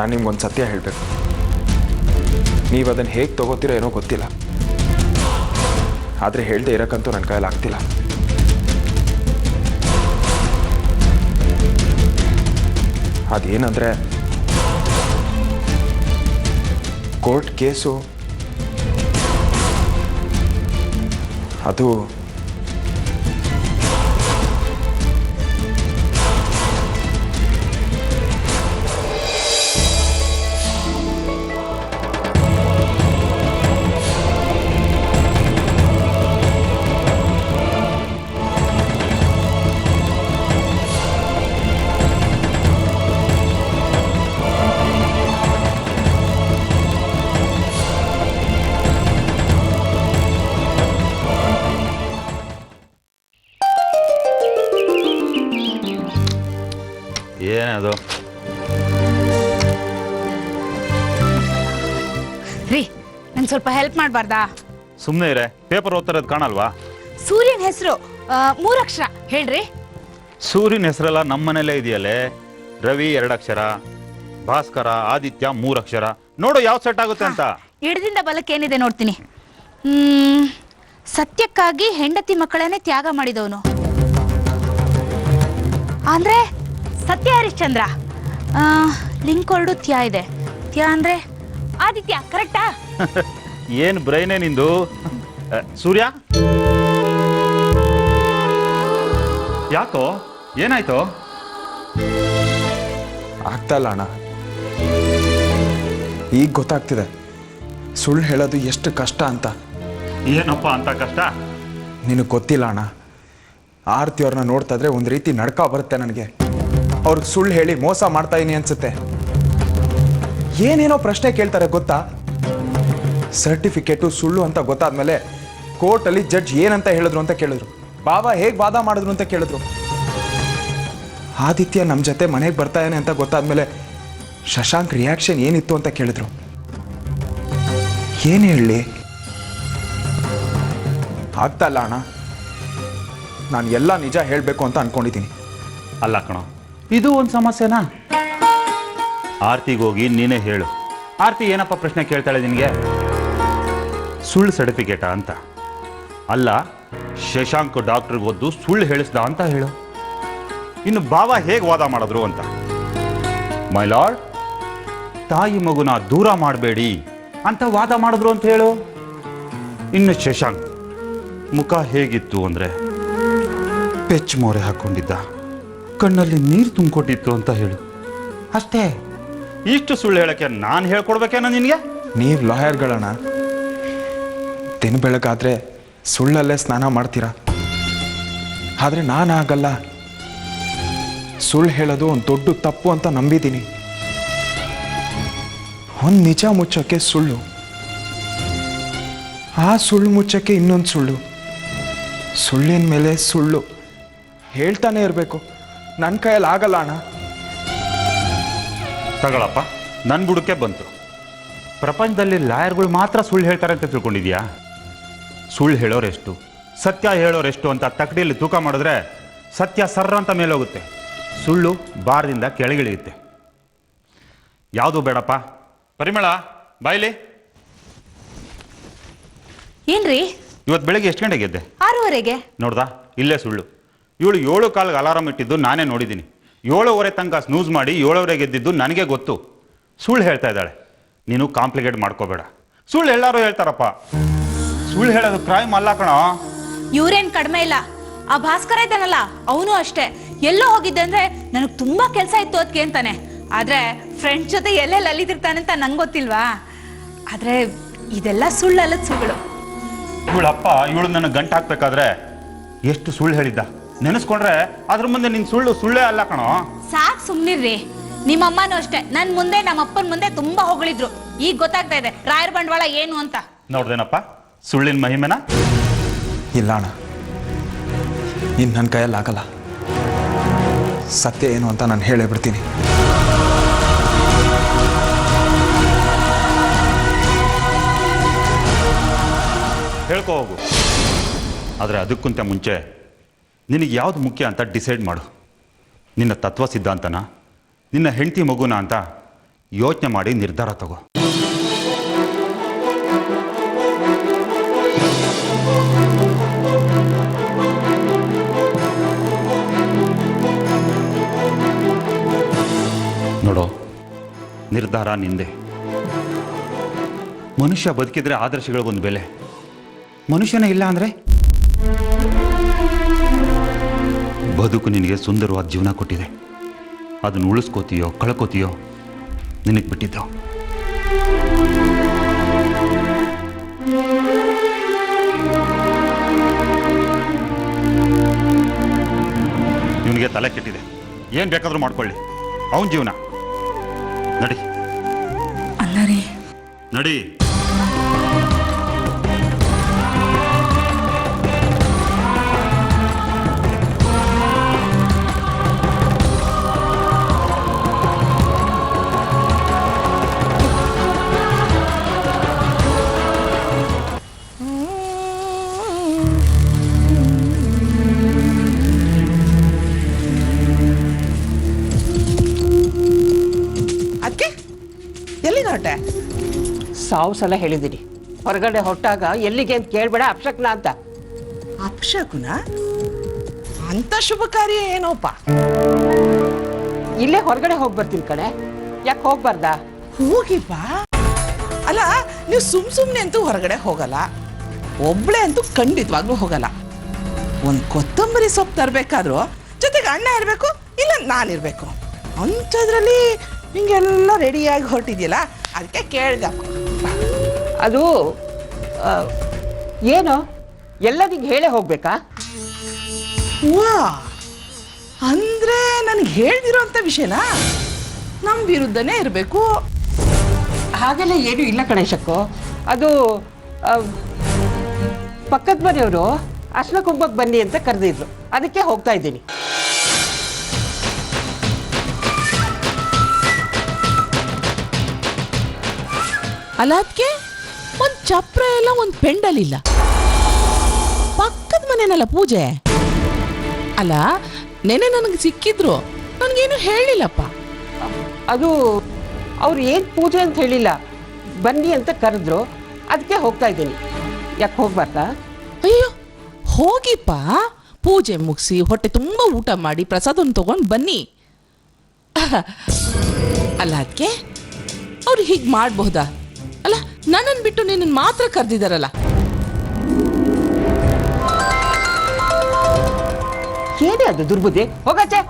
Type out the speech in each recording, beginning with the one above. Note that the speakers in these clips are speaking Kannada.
ನಾನು ನಿಮ್ಗೊಂದು ಸತ್ಯ ಹೇಳಬೇಕು. ನೀವು ಅದನ್ನು ಹೇಗೆ ತಗೋತೀರೋ ಏನೋ ಗೊತ್ತಿಲ್ಲ, ಆದರೆ ಹೇಳದೆ ಇರೋಕ್ಕಂತೂ ನನ್ನ ಕೈಯಲ್ಲಿ ಆಗ್ತಿಲ್ಲ. ಅದೇನಂದರೆ ಕೋರ್ಟ್ ಕೇಸು ಅದು ಏನದು ರೀ, ನಂಗೆ ಸ್ವಲ್ಪ ಹೆಲ್ಪ್ ಮಾಡಬಾರ್ದಾ? ಸುಮ್ಮನೆ ಇರೇ, ಪೇಪರ್ ಓದ್ತಿರೋದು ಕಾಣಲ್ವಾ? ಸೂರ್ಯನ ಹೆಸರು 3 ಅಕ್ಷರ ಹೇಳ್ರಿ. ಸೂರ್ಯನ ಹೆಸರೆಲ್ಲ ನಮ್ಮ ಮನೇಲೇ ಇದೆಯಲ್ಲೇ. ರವಿ 2 ಅಕ್ಷರ, ಭಾಸ್ಕರ ಆದಿತ್ಯ 3 ಅಕ್ಷರ. ನೋಡು ಯಾವ ಸೆಟ್ ಆಗುತ್ತೆ ಅಂತ. ಎಡದಿಂದ ಬಲಕ್ಕೆ ಏನಿದೆ ನೋಡ್ತೀನಿ. ಸತ್ಯಕ್ಕಾಗಿ ಹೆಂಡತಿ ಮಕ್ಕಳನ್ನೇ ತ್ಯಾಗ ಮಾಡಿದವನು ಅಂದ್ರೆ ಸತ್ಯ ಹರಿಶ್ಚಂದ್ರ. ಲಿಂಕ್ ಹೊರಡು ತ್ಯಾ ಇದೆ. ತ್ಯಾ ಅಂದ್ರೆ ಆದಿತ್ಯ. ಕರೆಕ್ಟಾ? ಏನ್ ಬ್ರೈನೇ ನಿಂದು. ಸೂರ್ಯ ಯಾಕೋ, ಏನಾಯ್ತು? ಆಗ್ತಾಯಿಲ್ಲ ಅಣ್ಣ. ಈಗ ಗೊತ್ತಾಗ್ತಿದೆ ಸುಳ್ಳು ಹೇಳೋದು ಎಷ್ಟು ಕಷ್ಟ ಅಂತ. ಏನಪ್ಪ ಅಂತ ಕಷ್ಟ? ನಿನಗೆ ಗೊತ್ತಿಲ್ಲ ಅಣ್ಣ. ಆರ್ತಿಯವ್ರನ್ನ ನೋಡ್ತಾ ಇದ್ರೆ ಒಂದು ರೀತಿ ನಡ್ಕ ಬರುತ್ತೆ ನನಗೆ. ಅವ್ರಿಗೆ ಸುಳ್ಳು ಹೇಳಿ ಮೋಸ ಮಾಡ್ತಾ ಇದೀನಿ ಅನ್ಸುತ್ತೆ. ಏನೇನೋ ಪ್ರಶ್ನೆ ಕೇಳ್ತಾರೆ ಗೊತ್ತಾ? ಸರ್ಟಿಫಿಕೇಟು ಸುಳ್ಳು ಅಂತ ಗೊತ್ತಾದ್ಮೇಲೆ ಕೋರ್ಟಲ್ಲಿ ಜಡ್ಜ್ ಏನಂತ ಹೇಳಿದ್ರು ಅಂತ ಕೇಳಿದ್ರು. ಬಾಬಾ ಹೇಗೆ ವಾದ ಮಾಡಿದ್ರು ಅಂತ ಕೇಳಿದ್ರು. ಆದಿತ್ಯ ನಮ್ಮ ಜೊತೆ ಮನೆಗೆ ಬರ್ತಾ ಇದ್ದಾನೆ ಅಂತ ಗೊತ್ತಾದ್ಮೇಲೆ ಶಶಾಂಕ್ ರಿಯಾಕ್ಷನ್ ಏನಿತ್ತು ಅಂತ ಕೇಳಿದ್ರು. ಏನು ಹೇಳಿ? ಆಗ್ತಾ ಇಲ್ಲ ಅಣ್ಣ. ನಾನು ಎಲ್ಲ ನಿಜ ಹೇಳಬೇಕು ಅಂತ ಅನ್ಕೊಂಡಿದ್ದೀನಿ. ಅಲ್ಲ ಕಣೋ, ಇದು ಒಂದು ಸಮಸ್ಯೆನಾ? ಆರ್ತಿಗೋಗಿ ನೀನೇ ಹೇಳು. ಆರ್ತಿ ಏನಪ್ಪ ಪ್ರಶ್ನೆ ಕೇಳ್ತಾಳೆ ನಿನಗೆ? ಸುಳ್ಳು ಸರ್ಟಿಫಿಕೇಟಾ ಅಂತ. ಅಲ್ಲ, ಶಶಾಂಕ್ ಡಾಕ್ಟ್ರಿಗೆ ಓದ್ದು ಸುಳ್ಳು ಹೇಳಿಸ್ದ ಅಂತ ಹೇಳು. ಇನ್ನು ಬಾವ ಹೇಗೆ ವಾದ ಮಾಡಿದ್ರು ಅಂತ. ಮೈ ಲಾರ್ಡ್, ತಾಯಿ ಮಗುನ ದೂರ ಮಾಡಬೇಡಿ ಅಂತ ವಾದ ಮಾಡಿದ್ರು ಅಂತ ಹೇಳು. ಇನ್ನು ಶಶಾಂಕ್ ಮುಖ ಹೇಗಿತ್ತು ಅಂದರೆ ಪೆಚ್ ಮೋರೆ ಹಾಕ್ಕೊಂಡಿದ್ದ, ಕಣ್ಣಲ್ಲಿ ನೀರು ತುಂಬಿಕೊಟ್ಟಿತ್ತು ಅಂತ ಹೇಳು. ಅಷ್ಟೇ. ಇಷ್ಟು ಸುಳ್ಳು ಹೇಳಕ್ಕೆ ನಾನು ಹೇಳ್ಕೊಡ್ಬೇಕೇನೋ ನಿನಗೆ? ನೀವು ಲಾಯರ್ಗಳಣ್ಣ. ದಿನ ಬೆಳಗಾದ್ರೆ ಸುಳ್ಳಲ್ಲೇ ಸ್ನಾನ ಮಾಡ್ತೀರಾ. ಆದರೆ ನಾನಾಗಲ್ಲ. ಸುಳ್ಳು ಹೇಳೋದು ಒಂದು ದೊಡ್ಡ ತಪ್ಪು ಅಂತ ನಂಬಿದ್ದೀನಿ. ಒಂದು ನಿಜ ಮುಚ್ಚಕ್ಕೆ ಸುಳ್ಳು, ಆ ಸುಳ್ಳು ಮುಚ್ಚಕ್ಕೆ ಇನ್ನೊಂದು ಸುಳ್ಳು, ಸುಳ್ಳಿನ ಮೇಲೆ ಸುಳ್ಳು ಹೇಳ್ತಾನೆ ಇರಬೇಕು. ನನ್ನ ಕೈಯಲ್ಲಿ ಆಗಲ್ಲ ಅಣ್ಣ. ತಗೊಳಪ್ಪ, ನನ್ನ ಬುಡಕ್ಕೆ ಬಂತು. ಪ್ರಪಂಚದಲ್ಲಿ ಲಾಯರ್ಗಳು ಮಾತ್ರ ಸುಳ್ಳು ಹೇಳ್ತಾರೆ ಅಂತ ತಿಳ್ಕೊಂಡಿದ್ಯಾ? ಸುಳ್ಳು ಹೇಳೋರೆಷ್ಟು, ಸತ್ಯ ಹೇಳೋರೆಷ್ಟು ಅಂತ ತಕ್ಕಡಿಯಲ್ಲಿ ತೂಕ ಮಾಡಿದ್ರೆ ಸತ್ಯ ಸರ್ರ ಅಂತ ಮೇಲೋಗುತ್ತೆ, ಸುಳ್ಳು ಬಾರದಿಂದ ಕೆಳಗಿಳಿಯುತ್ತೆ. ಯಾವುದು ಬೇಡಪ್ಪ. ಪರಿಮಳ, ಬಾಯ್ಲಿ. ಏನ್ರಿ? ಇವತ್ತು ಬೆಳಗ್ಗೆ ಎಷ್ಟು ಗಂಟೆಗೆ ಎದ್ದೆ? 6:30ಗೆ. ನೋಡ್ದಾ, ಇಲ್ಲೇ ಸುಳ್ಳು. ಇವಳು 7:15 ಅಲಾರಾಮ್ ಇಟ್ಟಿದ್ದು ನಾನೇ ನೋಡಿದ್ದೀನಿ. 7:15 ತನಕ ಸ್ನೂಸ್ ಮಾಡಿ 7:30 ಎದ್ದಿದ್ದು ನನಗೆ ಗೊತ್ತು. ಸುಳ್ಳು ಹೇಳ್ತಾ ಇದ್ದಾಳೆ. ನೀನು ಕಾಂಪ್ಲಿಕೇಟ್ ಮಾಡ್ಕೋಬೇಡ. ಸುಳ್ಳು ಎಲ್ಲರೂ ಹೇಳ್ತಾರಪ್ಪ. ಸುಳ್ಳು ಹೇಳೋದು ಕ್ರೈಮ್ ಅಲ್ಲ ಕಣೋ. ಇವ್ರೇನ್ ಕಡಿಮೆ ಇಲ್ಲ. ಆ ಭಾಸ್ಕರ ಇದ್ದಾನಲ್ಲ, ಅವನು ಅಷ್ಟೇ. ಎಲ್ಲೋ ಹೋಗಿದ್ದೆ ಅಂದ್ರೆ ನನಗೆ ತುಂಬಾ ಕೆಲಸ ಇತ್ತು ಅದಕ್ಕೆ ಅಂತಾನೆ. ಆದ್ರೆ ಫ್ರೆಂಡ್ಸ್ ಜೊತೆ ಎಲ್ಲೆಲ್ಲಿ ಅಲ್ಲಿದಿರ್ತಾನೆ ಅಂತ ನಂಗೆ ಗೊತ್ತಿಲ್ವಾ? ಆದ್ರೆ ಇದೆಲ್ಲ ಸುಳ್ಳಲ್ಲದ ಸುಳ್ಳು. ಇವಳಪ್ಪ ಇವಳು ನನಗೆ ಗಂಟು ಹಾಕ್ಬೇಕಾದ್ರೆ ಎಷ್ಟು ಸುಳ್ಳು ಹೇಳಿದ್ದ ನೆನೆಸ್ಕೊಂಡ್ರೆ ಅದ್ರ ಮುಂದೆ ನಿನ್ ಸುಳ್ಳು ಸುಳ್ಳೇ ಅಲ್ಲ ಕಣೋ. ಸಾಕ್ ಸುಮ್ನಿರ್ರಿ. ನಿಮ್ಮಮ್ಮನೂ ಅಷ್ಟೇ ನನ್ನ ಮುಂದೆ ನಮ್ಮ ಅಪ್ಪನ ಮುಂದೆ ತುಂಬಾ ಹೊಗಳಿದ್ರು. ಈಗ ಗೊತ್ತಾಗ್ತಾ ಇದೆ ರಾಯರ್ ಬಂಡವಾಳ ಏನು ಅಂತ. ನೋಡ್ದೇನಪ್ಪ ಸುಳ್ಳಿನ ಮಹಿಮೆನ? ಇಲ್ಲ ಅಣ್ಣ, ಇನ್ನು ನನ್ನ ಕೈಯಲ್ಲಿ ಆಗಲ್ಲ. ಸತ್ಯ ಏನು ಅಂತ ನಾನು ಹೇಳೇ ಬಿಡ್ತೀನಿ. ಹೇಳ್ಕೊ ಹೋಗು. ಆದರೆ ಅದಕ್ಕಿಂತ ಮುಂಚೆ ನಿನಗೆ ಯಾವುದು ಮುಖ್ಯ ಅಂತ ಡಿಸೈಡ್ ಮಾಡು. ನಿನ್ನ ತತ್ವ ಸಿದ್ಧಾಂತನ, ನಿನ್ನ ಹೆಂಡತಿ ಮಗುನ ಅಂತ ಯೋಚನೆ ಮಾಡಿ ನಿರ್ಧಾರ ತಗೋ. ನೋಡೋ, ನಿರ್ಧಾರ ನಿಂದೆ. ಮನುಷ್ಯ ಬದುಕಿದ್ರೆ ಆದರ್ಶಗಳಿಗೊಂದು ಬೆಲೆ. ಮನುಷ್ಯನೇ ಇಲ್ಲ ಅಂದರೆ ಬದುಕು ನಿನಗೆ ಸುಂದರವಾದ ಜೀವನ ಕೊಟ್ಟಿದೆ. ಅದನ್ನು ಉಳಿಸ್ಕೋತೀಯೋ ಕಳ್ಕೋತೀಯೋ ನಿನಗೆ ಬಿಟ್ಟಿದ್ದು. ಇವನಿಗೆ ತಲೆ ಕೆಟ್ಟಿದೆ. ಏನು ಬೇಕಾದರೂ ಮಾಡ್ಕೊಳ್ಳಿ, ಅವನ ಜೀವನ. ನಡಿ ಅಲ್ಲ ರೀ, ನಡಿ. ಅದಕ್ಕೆ ಎಲ್ಲಿಗೆ ಹೊರಟೆ? 1000 ಸಲ ಹೇಳಿದ್ದೀನಿ, ಹೊರಗಡೆ ಹೊರಟಾಗ ಎಲ್ಲಿಗೆ ಅಂತ ಕೇಳಬೇಡ, ಅಪ್ಶಕ್ನ ಅಂತ. ಅಪಶಕುನ ಅಂತ ಶುಭ ಕಾರ್ಯ ಏನೋಪ್ಪ? ಇಲ್ಲೇ ಹೊರಗಡೆ ಹೋಗಿ ಬರ್ತೀನಿ ಕಣೆ. ಯಾಕೆ ಹೋಗ್ಬಾರ್ದಾ? ಹೋಗಿಪ್ಪ. ಅಲ್ಲ, ನೀವು ಸುಮ್ಮನೆ ಅಂತೂ ಹೊರಗಡೆ ಹೋಗಲ್ಲ, ಒಬ್ಳೆ ಅಂತೂ ಖಂಡಿತವಾಗ್ಲೂ ಹೋಗಲ್ಲ. ಒಂದು ಕೊತ್ತಂಬರಿ ಸೊಪ್ಪು ತರಬೇಕಾದ್ರೂ ಜೊತೆಗೆ ಅಣ್ಣ ಇರಬೇಕು, ಇಲ್ಲ ನಾನಿರ್ಬೇಕು. ಅಂಥದ್ರಲ್ಲಿ ನಿಂಗೆಲ್ಲ ರೆಡಿಯಾಗಿ ಹೊರಟಿದ್ಯಲ್ಲ, ಅದಕ್ಕೆ ಕೇಳ್ದಪ್ಪ. ಅದು ಏನು ಎಲ್ಲ ನಿಂಗೆ ಹೇಳೇ ಹೋಗ್ಬೇಕಾ? ವಾ, ಅಂದ್ರೆ ನನಗೆ ಹೇಳ್ದಿರೋಂಥ ವಿಷಯನಾ? ನಮ್ಮ ವಿರುದ್ಧನೇ ಇರಬೇಕು. ಹಾಗೆಲ್ಲ ಏನೂ ಇಲ್ಲ ಗಣೇಶಕ್ಕೋ. ಅದು ಪಕ್ಕದ ಮನೆಯವರು ಅರ್ಶಿನ ಕುಂಕುಮಕ್ಕೆ ಬನ್ನಿ ಅಂತ ಕರೆದಿದ್ರು, ಅದಕ್ಕೆ ಹೋಗ್ತಾ ಇದ್ದೀನಿ. ಅಲ್ಲ, ಅದಕ್ಕೆ ಒಂದು ಚಪ್ರ ಇಲ್ಲ, ಒಂದು ಪೆಂಡಲ್ ಇಲ್ಲ. ಪಕ್ಕದ ಮನೆನಲ್ಲ ಪೂಜೆ. ಅಲ್ಲ, ನೆನೆ ನನಗೆ ಸಿಕ್ಕಿದ್ರು, ನನಗೇನು ಹೇಳಿಲ್ಲಪ್ಪ. ಅದು ಅವ್ರು ಏನು ಪೂಜೆ ಅಂತ ಹೇಳಿಲ್ಲ, ಬನ್ನಿ ಅಂತ ಕರೆದ್ರು, ಅದಕ್ಕೆ ಹೋಗ್ತಾ ಇದ್ದೀನಿ. ಯಾಕೆ ಹೋಗ್ಬಾರ್ದಾ? ಅಯ್ಯೋ, ಹೋಗಿಪ್ಪ. ಪೂಜೆ ಮುಗಿಸಿ ಹೊಟ್ಟೆ ತುಂಬ ಊಟ ಮಾಡಿ ಪ್ರಸಾದವನ್ನು ತಗೊಂಡು ಬನ್ನಿ. ಅಲ್ಲ, ಅದಕ್ಕೆ ಅವ್ರು ಹೀಗೆ ಮಾಡಬಹುದಾ? ಅಲ್ಲ, ನನ್ನನ್ನು ಬಿಟ್ಟು ನಿನ್ನನ್ನು ಮಾತ್ರ ಕರೆದಿದ್ದಾರಲ್ಲ. ಏನೇ ಅದು ದುರ್ಬುದ್ಧಿ? ಹೋಗಚ್ಚೆ.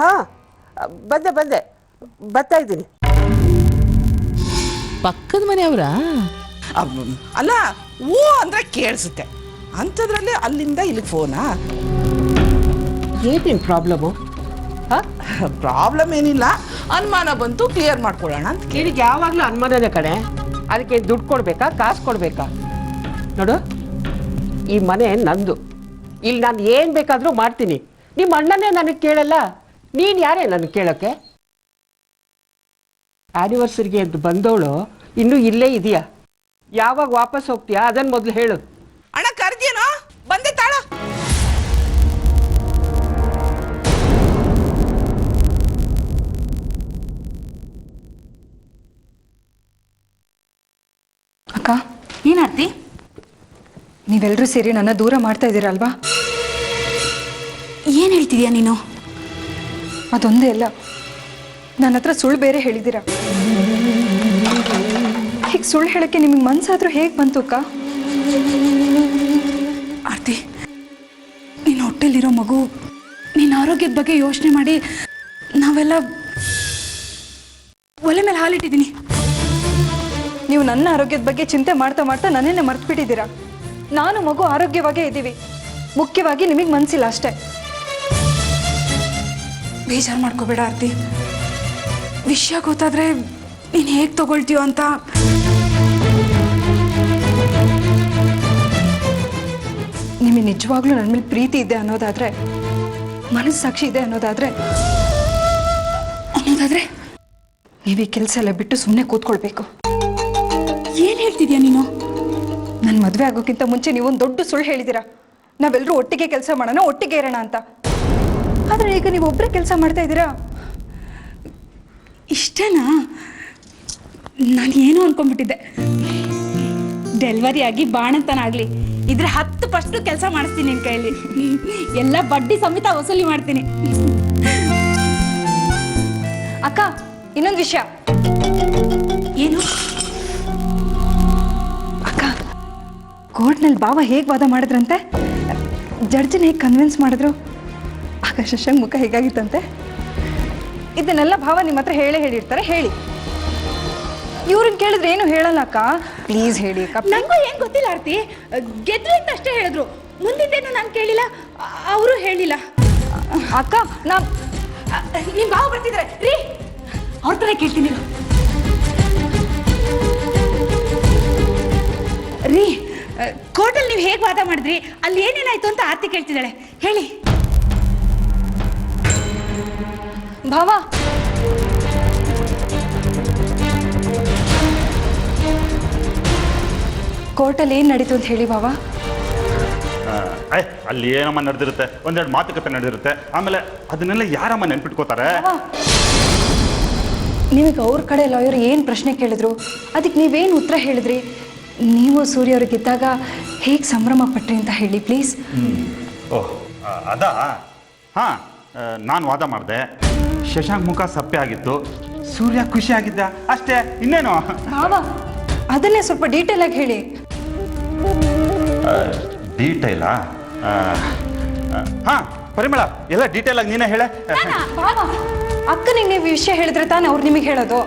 ಹಾ, ಬಂದೆ ಬರ್ತಾ ಇದ್ದೀನಿ. ಪಕ್ಕದ ಮನೆಯವರಾ? ಅಲ್ಲ, ಓ ಅಂದ್ರೆ ಕೇಳಿಸುತ್ತೆ. ಅಂಥದ್ರಲ್ಲಿ ಅಲ್ಲಿಂದ ಇಲ್ಲಿಗೆ ಫೋನಾ? ಏನೇನು ಪ್ರಾಬ್ಲಮ್ಮು? ಪ್ರಾಬ್ಲಮ್ ಏನಿಲ್ಲ, ಅನುಮಾನ ಬಂತು, ಕ್ಲಿಯರ್ ಮಾಡ್ಕೊಳ್ಳೋಣ ಅಂತ. ನಿನಗೆ ಯಾವಾಗಲೂ ಅನುಮಾನನೇ ಕಣೆ. ಅದಕ್ಕೆ ದುಡ್ಡು ಕೊಡ್ಬೇಕಾ, ಕಾಸು ಕೊಡ್ಬೇಕಾ? ನೋಡು, ಈ ಮನೆ ನಂದು. ಇಲ್ಲಿ ನಾನು ಏನು ಬೇಕಾದರೂ ಮಾಡ್ತೀನಿ. ನಿಮ್ಮ ಅಣ್ಣನೇ ನನಗೆ ಕೇಳಲ್ಲ, ನೀನು ಯಾರೇ ನನಗೆ ಕೇಳೋಕ್ಕೆ? ಆ್ಯನಿವರ್ಸರಿಗೆ ಅಂತ ಬಂದವಳು ಇನ್ನೂ ಇಲ್ಲೇ ಇದೆಯಾ? ಯಾವಾಗ ವಾಪಸ್ ಹೋಗ್ತೀಯಾ ಅದನ್ನು ಮೊದಲು ಹೇಳು. ಅಣ್ಣ ಕರ್ದಿಯೇನೋ? ಬಂದೆ ತಾಳ. ಅಕ್ಕ, ಏನಾರ್ತಿ? ನೀವೆಲ್ಲರೂ ಸೇರಿ ನನ್ನ ದೂರ ಮಾಡ್ತಾ ಇದ್ದೀರಲ್ವಾ? ಏನು ಹೇಳ್ತಿದ್ಯಾ ನೀನು? ಅದೊಂದೇ ಅಲ್ಲ, ನನ್ನ ಹತ್ರ ಸುಳ್ಳು ಬೇರೆ ಹೇಳಿದ್ದೀರಾ. ಹೀಗೆ ಸುಳ್ಳು ಹೇಳೋಕ್ಕೆ ನಿಮಗೆ ಮನಸ್ಸಾದ್ರೂ ಹೇಗೆ ಬಂತು ಅಕ್ಕ? ಆರ್ತಿ, ನಿನ್ನ ಹೊಟ್ಟೆಲಿರೋ ಮಗು, ನಿನ್ನ ಆರೋಗ್ಯದ ಬಗ್ಗೆ ಯೋಚನೆ ಮಾಡಿ ನಾವೆಲ್ಲ ಒಲೆ ಮೇಲೆ ಹಾಲಿಟ್ಟಿದ್ದೀನಿ. ನೀವು ನನ್ನ ಆರೋಗ್ಯದ ಬಗ್ಗೆ ಚಿಂತೆ ಮಾಡ್ತಾ ಮಾಡ್ತಾ ನನ್ನೇ ಮರ್ತು ಬಿಟ್ಟಿದ್ದೀರಾ. ನಾನು ಮಗು ಆರೋಗ್ಯವಾಗೇ ಇದ್ದೀವಿ. ಮುಖ್ಯವಾಗಿ ನಿಮಗೆ ಮನಸ್ಸಿಲ್ಲ ಅಷ್ಟೇ. ಬೇಜಾರು ಮಾಡ್ಕೋಬೇಡ ಆರ್ತಿ. ವಿಷಯ ಗೊತ್ತಾದ್ರೆ ನೀನು ಹೇಗೆ ತಗೊಳ್ತೀಯೋ ಅಂತ. ನಿಮಗೆ ನಿಜವಾಗ್ಲೂ ನನ್ನ ಮೇಲೆ ಪ್ರೀತಿ ಇದೆ ಅನ್ನೋದಾದ್ರೆ, ಮನಸ್ಸಾಕ್ಷಿ ಇದೆ ಅನ್ನೋದಾದ್ರೆ ನೀವು ಈ ಕೆಲಸ ಎಲ್ಲ ಬಿಟ್ಟು ಸುಮ್ಮನೆ ಕೂತ್ಕೊಳ್ಬೇಕು. ಏನು ಹೇಳ್ತಿದ್ಯಾ ನೀನು? ನನ್ನ ಮದುವೆ ಆಗೋಕ್ಕಿಂತ ಮುಂಚೆ ನೀವೊಂದು ದೊಡ್ಡ ಸುಳ್ಳು ಹೇಳಿದ್ದೀರಾ. ನಾವೆಲ್ಲರೂ ಒಟ್ಟಿಗೆ ಕೆಲಸ ಮಾಡೋಣ, ಒಟ್ಟಿಗೆ ಇರೋಣ ಅಂತ. ಆದರೆ ಈಗ ನೀವು ಒಬ್ಬರೇ ಕೆಲಸ ಮಾಡ್ತಾ ಇದ್ದೀರಾ. ಇಷ್ಟನಾ? ನಾನು ಏನೋ ಅನ್ಕೊಂಡ್ಬಿಟ್ಟಿದ್ದೆ. ಡೆಲಿವರಿ ಆಗಿ ಬಾಣಂತನಾಗ್ಲಿ ಇದ್ರ 10% ಕೆಲಸ ಮಾಡಿಸ್ತೀನಿ ನಿನ್ ಕೈಯಲ್ಲಿ. ಎಲ್ಲ ಬಡ್ಡಿ ಸಮೇತ ವಸೂಲಿ ಮಾಡ್ತೀನಿ. ಅಕ್ಕ, ಇನ್ನೊಂದು ವಿಷಯ. ಏನು? ಅಕ್ಕ, ಕೋರ್ಟ್ನಲ್ಲಿ ಬಾವ ಹೇಗೆ ವಾದ ಮಾಡಿದ್ರಂತೆ, ಜಡ್ಜಿನ ಹೇಗೆ ಕನ್ವಿನ್ಸ್ ಮಾಡಿದ್ರು, ಆಗ ಶಶಾಂಕ್ ಮುಖ ಹೇಗಾಗಿತ್ತಂತೆ. ಇದನ್ನೆಲ್ಲ ಭಾವ ನಿಮ್ಮ ಹತ್ರ ಹೇಳಿರ್ತಾರೆ. ಹೇಳಿ. ಇವ್ರನ್ನ ಕೇಳಿದ್ರೆ ಏನು ಹೇಳಲ್ಲ ಅಕ್ಕ. ಪ್ಲೀಸ್ ಹೇಳಿ ಅಕ್ಕ. ನಂಗೂ ಏನ್ ಗೊತ್ತಿಲ್ಲ ಆರ್ತಿ. ಗೆದ್ರು ಅಂತ ಅಷ್ಟೇ ಹೇಳಿದ್ರು. ಮುಂದಿಂದೇನು ನಾನು ಕೇಳಿಲ್ಲ, ಅವರು ಹೇಳಿಲ್ಲ. ಅಕ್ಕ, ನಿಮ್ ಭಾವ ಬರ್ತಿದ್ರೆ ರೀ, ಅವ್ರ ತರ ಕೇಳ್ತೀನಿ ರೀ. ಕೋರ್ಟಲ್ಲಿ ನೀವು ಹೇಗೆ ವಾದ ಮಾಡಿದ್ರಿ, ಅಲ್ಲಿ ಏನೇನಾಯ್ತು ಅಂತ ಆರ್ತಿ ಕೇಳ್ತಿದ್ದಾಳೆ. ಹೇಳಿ ಭಾವ. ಕೋರ್ಟಲ್ಲಿ ಏನು ನಡೀತು ಅಂತ ಹೇಳಿ ಭಾವ. ಅಲ್ಲಿ ಏನಮ್ಮ ನಡೆದಿರುತ್ತೆ, ಒಂದೆರಡು ಮಾತುಕತೆ ನಡೆದಿರುತ್ತೆ, ಆಮೇಲೆ ಅದನ್ನೆಲ್ಲ ಯಾರಮ್ಮ ನೆನ್ಪಿಟ್ಕೋತಾರೆ? ನಿಮಗೆ ಅವ್ರ ಕಡೆ ಲಾಯರ್ ಏನು ಪ್ರಶ್ನೆ ಕೇಳಿದ್ರು, ಅದಕ್ಕೆ ನೀವೇನು ಉತ್ತರ ಹೇಳಿದ್ರಿ, ನೀವು ಸೂರ್ಯ ಅವ್ರಿಗಿದ್ದಾಗ ಹೇಗೆ ಸಂಭ್ರಮ ಪಟ್ರಿ ಅಂತ ಹೇಳಿ ಪ್ಲೀಸ್. ಓಹ್ ಅದಾ? ಹಾಂ, ನಾನು ವಾದ ಮಾಡಿದೆ, ಶಶಾಂಕ್ ಮುಖ ಸಪ್ಪೆ ಆಗಿತ್ತು, ಸೂರ್ಯ ಖುಷಿ ಆಗಿದ್ದ, ಅಷ್ಟೇ, ಇನ್ನೇನು? ಭಾವ, ಅದನ್ನೇ ಸ್ವಲ್ಪ ಡೀಟೇಲ್ ಆಗಿ ಹೇಳಿ. ಡೀಟೇಲಾ? ಹಾಂ ಪರಿಮಳ, ಎಲ್ಲ ಡೀಟೇಲ್ ಆಗಿ ನೀನೇ ಹೇಳೆ. ಭಾವ, ಅಕ್ಕನಿಗೆ ನೀವು ವಿಷಯ ಹೇಳಿದ್ರೆ ತಾನೇ ಅವ್ರು ನಿಮಗೆ ಹೇಳೋದು.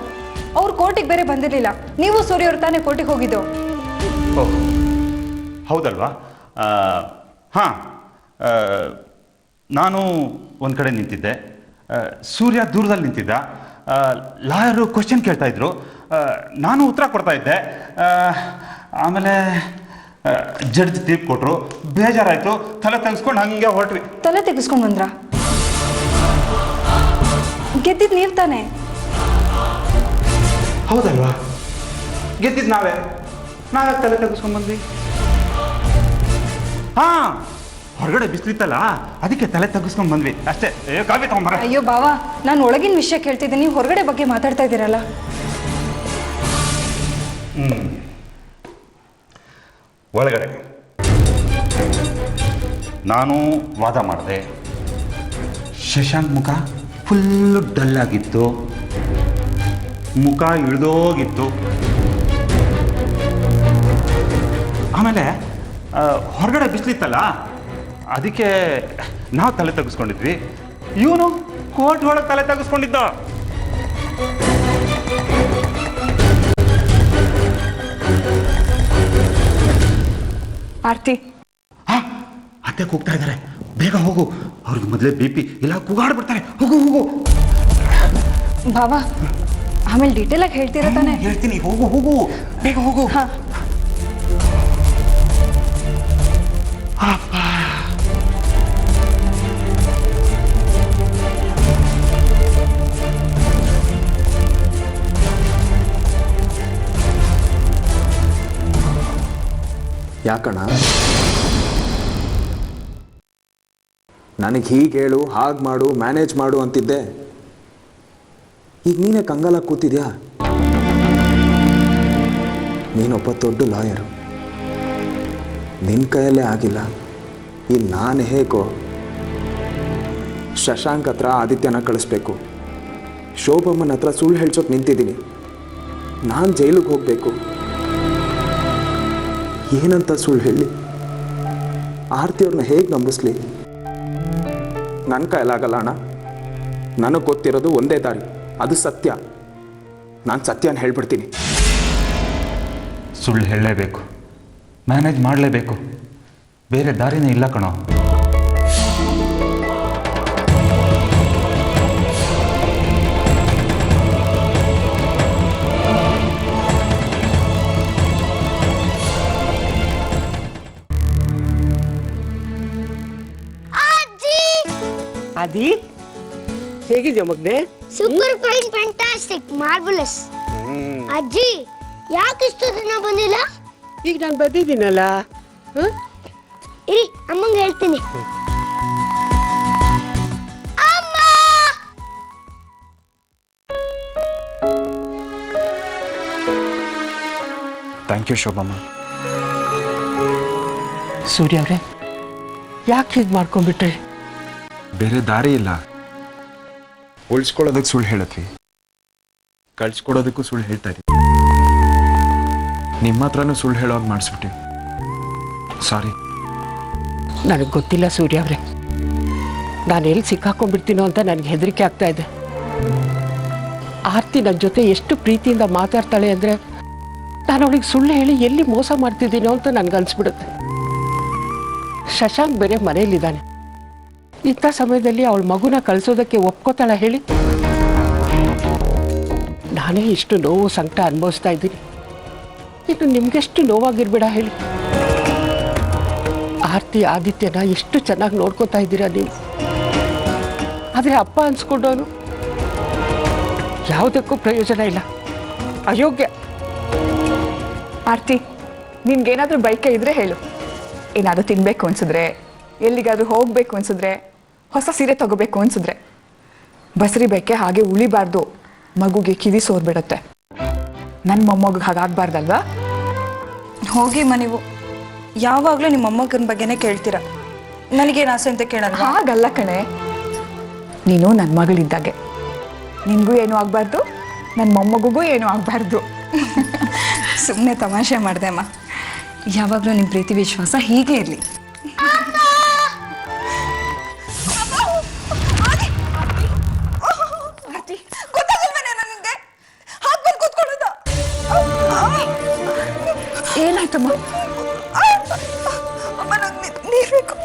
ಅವ್ರು ಕೋರ್ಟಿಗೆ ಬೇರೆ ಬಂದಿರಲಿಲ್ಲ, ನೀವು ಸೂರ್ಯ ಅವ್ರು ತಾನೇ ಕೋರ್ಟಿಗೆ ಹೋಗಿದ್ದು. ಓಹ್ ಹೌದಲ್ವಾ? ಹಾಂ, ನಾನು ಒಂದು ಕಡೆ ನಿಂತಿದ್ದೆ, ಸೂರ್ಯ ದೂರದಲ್ಲಿ ನಿಂತಿದ್ದ, ಲಾಯರು ಕ್ವಶನ್ ಕೇಳ್ತಾ ಇದ್ರು, ನಾನು ಉತ್ತರ ಕೊಡ್ತಾ ಇದ್ದೆ. ಆಮೇಲೆ ಜಡ್ಜ್ ತೀರ್ಪು ಕೊಟ್ಟರು, ಬೇಜಾರಾಯಿತು, ತಲೆ ತೆಗೆಸ್ಕೊಂಡು ಹಂಗೆ ಹೊರಟ್ವಿ. ತಲೆ ತೆಗೆಸ್ಕೊಂಡು ಬಂದ್ರ? ಗೆದ್ದಿದ್ದು ನೀವು ತಾನೇ? ಹೌದಲ್ವಾ? ಗೆದ್ದಿದ್ದು ನಾವೇ ತಲೆ ತೆಗೆಸ್ಕೊಂಡು ಬಂದ್ವಿ. ಹಾಂ, ಹೊರಗಡೆ ಬಿಸಿಲಿತ್ತಲ್ಲ, ಅದಕ್ಕೆ ತಲೆ ತೆಗೆಸ್ಕೊಂಡು ಬಂದ್ವಿ ಅಷ್ಟೇ. ಕಾಫಿ ತಗೊಂಬರ. ಅಯ್ಯೋ ಬಾವ, ನಾನು ಒಳಗಿನ ವಿಷಯ ಕೇಳ್ತಿದ್ದೆ, ನೀವು ಹೊರಗಡೆ ಬಗ್ಗೆ ಮಾತಾಡ್ತಾ ಇದ್ದೀರಲ್ಲ. ಒಳಗಡೆ ನಾನು ವಾದ ಮಾಡಿದೆ, ಶಶಾಂಕ್ ಮುಖ ಫುಲ್ಲು ಡಲ್ ಆಗಿತ್ತು, ಮುಖ ಇಳಿದೋಗಿತ್ತು. ಆಮೇಲೆ ಹೊರಗಡೆ ಬಿಸಿಲಿತ್ತಲ್ಲ, ಅದಕ್ಕೆ ನಾವು ತಲೆ ತೆಗೆಸ್ಕೊಂಡಿದ್ವಿ, ಇವನು ಕೋರ್ಟ್ ಒಳಗೆ ತಲೆ ತೆಗೆಸ್ಕೊಂಡಿದ್ದ. ಆರ್ತಿ, ಅತ್ತೆ ಕೂಗ್ತಾ ಇದ್ದಾರೆ, ಬೇಗ ಹೋಗು, ಅವ್ರಿಗೆ ಮೊದಲೇ BP ಇಲ್ಲ ಕೂಗಾಡ್ಬಿಡ್ತಾರೆ. ಹೋಗು ಹೋಗು. ಭಾವ, ಆಮೇಲೆ ಡೀಟೇಲ್ ಆಗಿ ಹೇಳ್ತೀರಾ ತಾನೆ? ಹೇಳ್ತೀನಿ, ಹೋಗು ಹೋಗು, ಬೇಗ ಹೋಗು. ಯಾಕಣ್ಣ ನನಗೆ ಹೀಗೆ ಹೇಳು, ಹಾಗೆ ಮಾಡು, ಮ್ಯಾನೇಜ್ ಮಾಡು ಅಂತಿದ್ದೆ, ಈಗ ನೀನೇ ಕಂಗಾಲಾಗಿ ಕೂತಿದ್ಯಾ? ನೀನೊಬ್ಬ ದೊಡ್ಡ ಲಾಯರು, ನಿನ್ನ ಕೈಯಲ್ಲೇ ಆಗಿಲ್ಲ, ಇನ್ನು ನಾನು ಹೇಗೋ ಶಶಾಂಕ್ ಹತ್ರ ಆದಿತ್ಯನ ಕಳಿಸ್ಬೇಕು, ಶೋಭಮ್ಮನ ಹತ್ರ ಸುಳ್ಳು ಹೇಳ್ಸೋಕೆ ನಿಂತಿದ್ದೀನಿ, ನಾನು ಜೈಲಿಗೆ ಹೋಗಬೇಕು. ಏನಂತ ಸುಳ್ಳು ಹೇಳಿ ಆರ್ತಿಯವ್ರನ್ನ ಹೇಗೆ ನಂಬಿಸ್ಲಿ? ನನ್ನ ಕೈಲಾಗಲ್ಲ ಅಣ್ಣ. ನನಗೆ ಗೊತ್ತಿರೋದು ಒಂದೇ ದಾರಿ, ಅದು ಸತ್ಯ. ನಾನು ಸತ್ಯನ ಹೇಳ್ಬಿಡ್ತೀನಿ. ಸುಳ್ಳು ಹೇಳಲೇಬೇಕು, ಮ್ಯಾನೇಜ್ ಮಾಡಲೇಬೇಕು, ಬೇರೆ ದಾರಿನೇ ಇಲ್ಲ ಕಣೋ. ಅದಿ, ಹೇಗಿದ್ಯಾ ಮಗ್ನೆ? Super fine, fantastic, marvellous. ಅಜ್ಜಿ, ಯಾಕೆ ಇಷ್ಟು ದಿನ ಬಂದಿಲ್ಲ? ಈಗ ನಾನು ಬಂದಿದ್ದೀನಲ್ಲ. ಇರಿ, ಅಮ್ಮಂಗೆ ಹೇಳ್ತೀನಿ. Thank you Shobhamma. ಸೂರ್ಯ ಅವರೇ, ಯಾಕೆ ಹೀಗೆ ಮಾಡ್ಕೊಂಡ್ಬಿಟ್ರಿ? ಬೇರೆ ದಾರಿ ಇಲ್ಲ. ಉಳಿಸ್ಕೊಳ್ಳೋದಕ್ಕೆ ಸುಳ್ಳು ಹೇಳತ್ವಿ, ಕಳ್ಸ್ಕೊಡೋದಕ್ಕೂ ಸುಳ್ಳು ಹೇಳ್ತಾ ಇದ್ವಿ. ನಿಮ್ಮ ಹತ್ರನೂ ಸುಳ್ಳು ಹೇಳೋದು ಮಾಡಿಸ್ಬಿಟ್ಟಿ. ಸಾರಿ. ನನಗೆ ಗೊತ್ತಿಲ್ಲ ಸೂರ್ಯ ಅವರೇ, ನಾನು ಎಲ್ಲಿ ಸಿಕ್ಕಾಕೊಂಡ್ಬಿಡ್ತೀನೋ ಅಂತ ನನಗೆ ಹೆದರಿಕೆ ಆಗ್ತಾ ಇದೆ. ಆರ್ತಿ ನನ್ನ ಜೊತೆ ಎಷ್ಟು ಪ್ರೀತಿಯಿಂದ ಮಾತಾಡ್ತಾಳೆ ಅಂದರೆ ನಾನು ಅವಳಿಗೆ ಸುಳ್ಳು ಹೇಳಿ ಎಲ್ಲಿ ಮೋಸ ಮಾಡ್ತಿದ್ದೀನೋ ಅಂತ ನನಗನ್ಸ್ಬಿಡುತ್ತೆ. ಶಶಾಂಕ್ ಬೇರೆ ಮನೆಯಲ್ಲಿದ್ದಾನೆ. ಇಂಥ ಸಮಯದಲ್ಲಿ ಅವಳ ಮಗುನ ಕಳಿಸೋದಕ್ಕೆ ಒಪ್ಕೋತಾಳ ಹೇಳಿ? ನಾನೇ ಇಷ್ಟು ನೋವು ಸಂಕಟ ಅನುಭವಿಸ್ತಾ ಇದ್ದೀನಿ, ಇದು ನಿಮಗೆಷ್ಟು ನೋವಾಗಿರ್ಬೇಡ ಹೇಳಿ? ಆರ್ತಿ ಆದಿತ್ಯನ ಎಷ್ಟು ಚೆನ್ನಾಗಿ ನೋಡ್ಕೋತಾ ಇದ್ದೀರಾ ನೀವು. ಆದರೆ ಅಪ್ಪ ಅನ್ಸ್ಕೊಂಡವನು ಯಾವುದಕ್ಕೂ ಪ್ರಯೋಜನ ಇಲ್ಲ, ಅಯೋಗ್ಯ. ಆರ್ತಿ, ನಿನ್ಗೇನಾದ್ರೂ ಬೈಕೆ ಇದ್ರೆ ಹೇಳು. ಏನಾದರೂ ತಿನ್ಬೇಕು ಅನ್ಸಿದ್ರೆ, ಎಲ್ಲಿಗಾದ್ರೂ ಹೋಗ್ಬೇಕು ಅನ್ಸಿದ್ರೆ, ಹೊಸ ಸೀರೆ ತಗೋಬೇಕು ಅನ್ಸಿದ್ರೆ, ಬಸರಿ ಬೇಕೆ ಹಾಗೆ ಉಳಿಬಾರ್ದು. ಮಗುಗೆ ಕಿವಿ ಸೋರ್ಬಿಡತ್ತೆ. ನನ್ನ ಮೊಮ್ಮಗ ಹಾಗಾಗ್ಬಾರ್ದಲ್ವಾ? ಹೋಗಿ ನೀವು ಯಾವಾಗಲೂ ನಿಮ್ಮ ಮೊಮ್ಮಗನ ಬಗ್ಗೆನೇ ಕೇಳ್ತೀರಾ. ನನಗೇನು ಆಸೆ ಅಂತ ಕೇಳಲ್ಲ. ಹಾಗಲ್ಲ ಕಣೆ, ನೀನು ನನ್ನ ಮಗಳಿದ್ದಾಗೆ. ನಿನಗೂ ಏನೂ ಆಗಬಾರ್ದು, ನನ್ನ ಮೊಮ್ಮಗುಗೂ ಏನೂ ಆಗಬಾರ್ದು. ಸುಮ್ಮನೆ ತಮಾಷೆ ಮಾಡಿದೆ ಅಮ್ಮ. ಯಾವಾಗಲೂ ನಿಮ್ಮ ಪ್ರೀತಿ ವಿಶ್ವಾಸ ಹೀಗೆ ಇರಲಿ. ಏನಾಯ್ತಮ್ಮ? ನೀರು ಬೇಕು.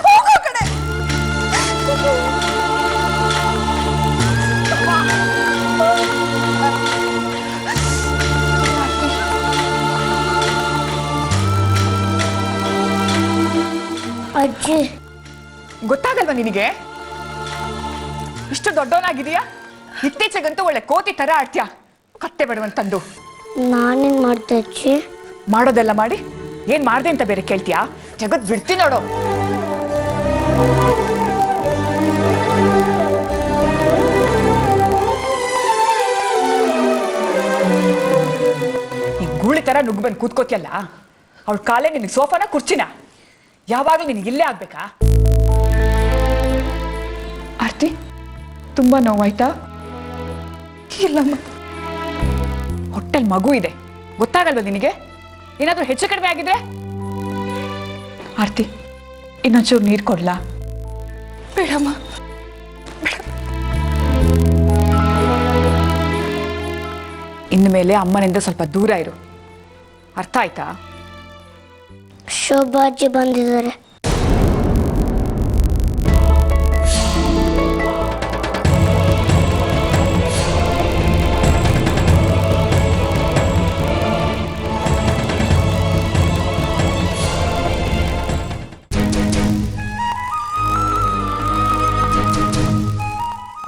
ಹೋಗೋ ಕಡೆ. ಅಜ್ಜಿ, ಗೊತ್ತಾಗಲ್ವಾ ನಿನಗೆ? ಇಷ್ಟು ದೊಡ್ಡವನಾಗಿದೀಯಾ, ಇತ್ತೀಚೆಗಂತೂ ಒಳ್ಳೆ ಕೋತಿ ತರ ಆಡ್ತೀಯ. ಕತ್ತೆ ಬೇಡವಂತಂದು ನಾನೇನ್ ಮಾಡ್ದೆ ಅಜ್ಜಿ? ಮಾಡೋದೆಲ್ಲ ಮಾಡಿ ಏನ್ ಮಾಡ್ದೆ ಅಂತ ಬೇರೆ ಕೇಳ್ತೀಯಾ? ಜಗತ್ ಬಿಡ್ತೀನಿ ನೋಡು. ಈ ಗೂಳಿ ತರ ನುಗ್ಗು ಬಂದು ಕೂತ್ಕೋತಿಯಲ್ಲ, ಅವಳ ಕಾಲೇ ನಿನಗೆ ಸೋಫಾನ ಕುರ್ಚಿನ? ಯಾವಾಗಲೂ ನಿನಗೆ ಇಲ್ಲೇ ಆಗ್ಬೇಕಾ? ಆರ್ತಿ, ತುಂಬಾ ನೋವಾಯ್ತಾ? ಇಲ್ಲಮ್ಮ. ಹೊಟ್ಟೆಲ್ ಮಗು ಇದೆ, ಗೊತ್ತಾಗಲ್ವ ನಿನಗೆ? ಏನಾದ್ರೂ ಹೆಚ್ಚು ಕಡಿಮೆ ಆಗಿದ್ರೆ? ಆರ್ತಿ, ಇನ್ನೊಂಚೂರು ನೀರು ಕೊಡ್ಲಾ? ಬೇಡಮ್ಮ. ಇನ್ಮೇಲೆ ಅಮ್ಮನಿಂದ ಸ್ವಲ್ಪ ದೂರ ಇರು, ಅರ್ಥ ಆಯ್ತಾ? ಶೋಭಾ ಅಜ್ಜಿ ಬಂದಿದ್ದಾರೆ.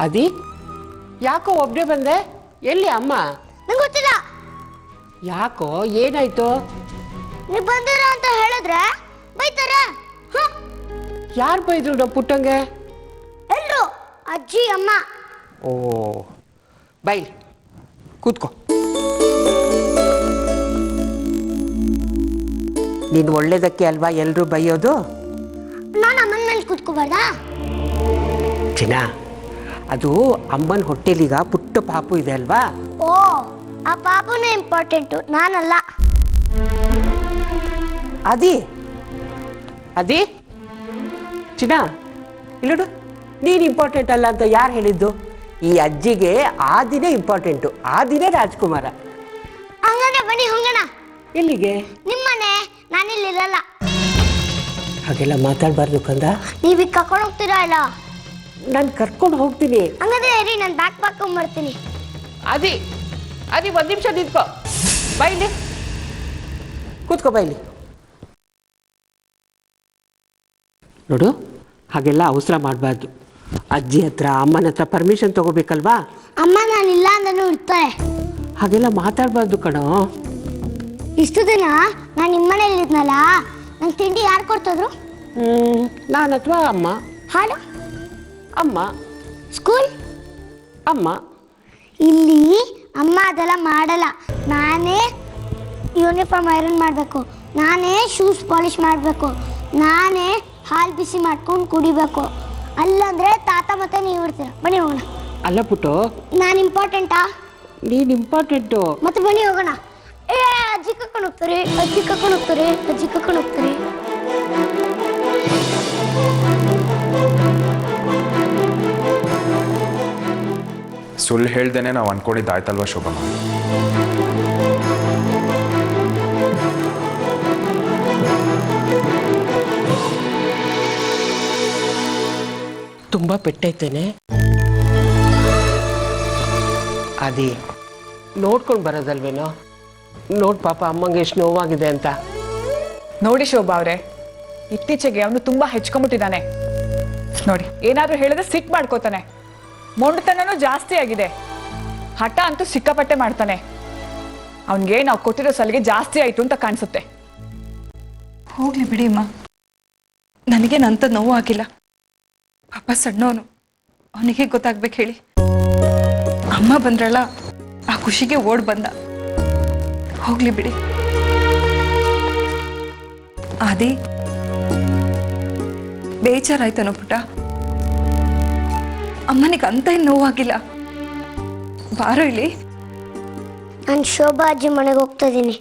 ಅದಿ, ಯಾಕೋ ಒಬ್ಬನೇ ಬಂದೆ? ಎಲ್ಲಿ ಅಮ್ಮ? ನಂಗೆ ಗೊತ್ತಿಲ್ಲ. ಯಾಕೋ, ಏನಾಯ್ತು? ನೀವು ಬಂದಿರ ಅಂತ ಹೇಳಿದ್ರೆ ಬೈತಾರೆ. ಯಾರು ಬೈದ್ರು ನಮ್ಮ ಪುಟ್ಟಂಗೆ? ಎಲ್ರು, ಅಜ್ಜಿ, ಅಮ್ಮ. ಓ, ಬೈ, ಕೂತ್ಕೋ. ನೀನು ಒಳ್ಳೇದಕ್ಕೆ ಅಲ್ವಾ ಎಲ್ಲರೂ ಬೈಯೋದು? ನಾನು ಅಮ್ಮನ ಮೇಲೆ ಕೂತ್ಕೋಬಾರ್ದಾ? ಚಿನ್ನ, ಅದು ಅಮ್ಮನ ಹೊಟ್ಟೆಲಿಗ ಪುಟ್ಟ ಪಾಪು ಇದೆ ಅಲ್ವಾ? ಓ, ಆ ಪಾಪುನೇ ಇಂಪಾರ್ಟೆಂಟು, ನಾನಲ್ಲ. ಅದಿ ಅದಿ ಚಿನ್ನ, ಇಲ್ಲೋಡು, ನೀನು ಇಂಪಾರ್ಟೆಂಟ್ ಅಲ್ಲ ಅಂತ ಯಾರು ಹೇಳಿದ್ದು? ಈ ಅಜ್ಜಿಗೆ ಆ ದಿನ ಇಂಪಾರ್ಟೆಂಟು, ಆ ದಿನ ರಾಜ್ಕುಮಾರ. ಹಂಗಾದ್ರೆ ಬನ್ನಿ ಹೋಗೋಣ. ಎಲ್ಲಿಗೆ? ನಿಮ್ಮನೆ, ನಾನಿಲ್ಲಿರಲ್ಲ. ಹಾಗೆಲ್ಲ ಮಾತಾಡಬಾರ್ದು ಕಂದ. ನೀವೀಗ ಕರ್ಕೊಂಡು ಹೋಗ್ತೀರಾ ಇಲ್ಲ? ನಾನು ಕರ್ಕೊಂಡು ಹೋಗ್ತೀನಿ. ಹಂಗಾದ್ರೆ ಹೇಳಿ, ನಾನು ಬ್ಯಾಗ್ ಪಾಕೊಂಡ್ಬರ್ತೀನಿ. ಅದಿ ಅದಿ, ಒಂದು ನಿಮಿಷ ನಿಂತ್ಕೋ. ಬೈಲಿ, ಕೂತ್ಕೋ, ಬೈಲಿ. ನೋಡು, ಹಾಗೆಲ್ಲ ಅವಸರ ಮಾಡಬಾರ್ದು. ಅಜ್ಜಿ ಹತ್ರ ಅಮ್ಮನ ಹತ್ರ ಪರ್ಮಿಷನ್ ತಗೋಬೇಕಲ್ವಾ? ಅಮ್ಮ ನಾನಿಲ್ಲ ಅಂದ್ರೂ ಇರ್ತಾರೆ. ಹಾಗೆಲ್ಲ ಮಾತಾಡಬಾರ್ದು ಕಣೋ. ಇಷ್ಟು ದಿನ ನಾನು ನಿಮ್ಮನೇಲಿದ್ನಲ್ಲ, ನಂಗೆ ತಿಂಡಿ ಯಾರು ಕೊಡ್ತಿದ್ರು? ನಾನು ಅಥವಾ ಅಮ್ಮ? ಹಾಡು? ಅಮ್ಮ. ಸ್ಕೂಲ್? ಅಮ್ಮ. ಇಲ್ಲಿ ಅಮ್ಮ ಅದೆಲ್ಲ ಮಾಡಲ್ಲ. ನಾನೇ ಯೂನಿಫಾರ್ಮ್ ಐರನ್ ಮಾಡಬೇಕು, ನಾನೇ ಶೂಸ್ ಪಾಲಿಷ್ ಮಾಡಬೇಕು, ನಾನೇ ಹಾಲು ಬಿಸಿ ಮಾಡ್ಕೊಂಡು ಕುಡಿಬೇಕು. ಅಲ್ಲಂದ್ರೆ ತಾತ ಮತ್ತೆ ನೀವು ಇರ್ತೀರ. ಬನ್ನಿ ಹೋಗೋಣ. ಅಲ್ಲ ಪುಟ್ಟು, ನಾನು ಇಂಪಾರ್ಟೆಂಟಾ? ನೀನು ಇಂಪಾರ್ಟೆಂಟು. ಮತ್ತೆ ಬನ್ನಿ ಹೋಗೋಣ. ಅಜ್ಜಿ ಕರ್ಕೊಂಡು ಹೋಗ್ತಾರೆ, ಅಜ್ಜಿ ಕರ್ಕೊಂಡು ಹೋಗ್ತಾರೆ, ಅಜ್ಜಿ ಕರ್ಕೊಂಡು ಹೋಗ್ತಾರೆ. ಸುಳ್ಳು ಹೇಳ್ದೇನೆ ನಾವು ಅನ್ಕೊಂಡಿದ್ದಾಯ್ತಲ್ವ ಶೋಭಮ್ಮ? ತುಂಬ ಪೆಟ್ಟೈತೇನೆ. ಅದೇ ನೋಡ್ಕೊಂಡು ಬರೋದಲ್ವೇನೋ. ನೋಡ್ ಪಾಪ ಅಮ್ಮಂಗೆ ಎಷ್ಟು ನೋವಾಗಿದೆ ಅಂತ. ನೋಡಿ ಶೋಭಾ ಅವರೇ, ಇತ್ತೀಚೆಗೆ ಅವನು ತುಂಬಾ ಹೆಚ್ಕೊಂಡ್ಬಿಟ್ಟಿದ್ದಾನೆ ನೋಡಿ. ಏನಾದ್ರೂ ಹೇಳಿದ್ರೆ ಸಿಟ್ಟು ಮಾಡ್ಕೋತಾನೆ, ಮೊಂಡತನೂ ಜಾಸ್ತಿ ಆಗಿದೆ, ಹಠ ಅಂತೂ ಸಿಕ್ಕಾಪಟ್ಟೆ ಮಾಡ್ತಾನೆ. ಅವನಿಗೆ ನಾವು ಕೊಟ್ಟಿರೋ ಸಲಿಗೆ ಜಾಸ್ತಿ ಆಯ್ತು ಅಂತ ಕಾಣಿಸುತ್ತೆ. ಹೋಗ್ಲಿ ಬಿಡಿ ಅಮ್ಮ, ನನಗೇನು ಅಂಥ ನೋವು ಆಗಿಲ್ಲ. ಪಾಪ ಸಣ್ಣವನು, ಅವನಿಗೆ ಗೊತ್ತಾಗ್ಬೇಕು ಹೇಳಿ. ಅಮ್ಮ ಬಂದ್ರಲ್ಲ, ಆ ಖುಷಿಗೆ ಓಡ್ ಬಂದ. ಹೋಗ್ಲಿ ಬಿಡಿ. ಆದಿ, ಬೇಜಾರಾಯ್ತನೋ ಪುಟ್ಟ? ಅಮ್ಮನಿಗೆ ಅಂತ ಏನು ನೋವಾಗಿಲ್ಲ. ಬಾರೋ ಇಲ್ಲಿ. ನಾನು ಶೋಭಾ ಅಜ್ಜಿ ಮನೆಗೆ ಹೋಗ್ತಾ ಇದ್ದೀನಿ.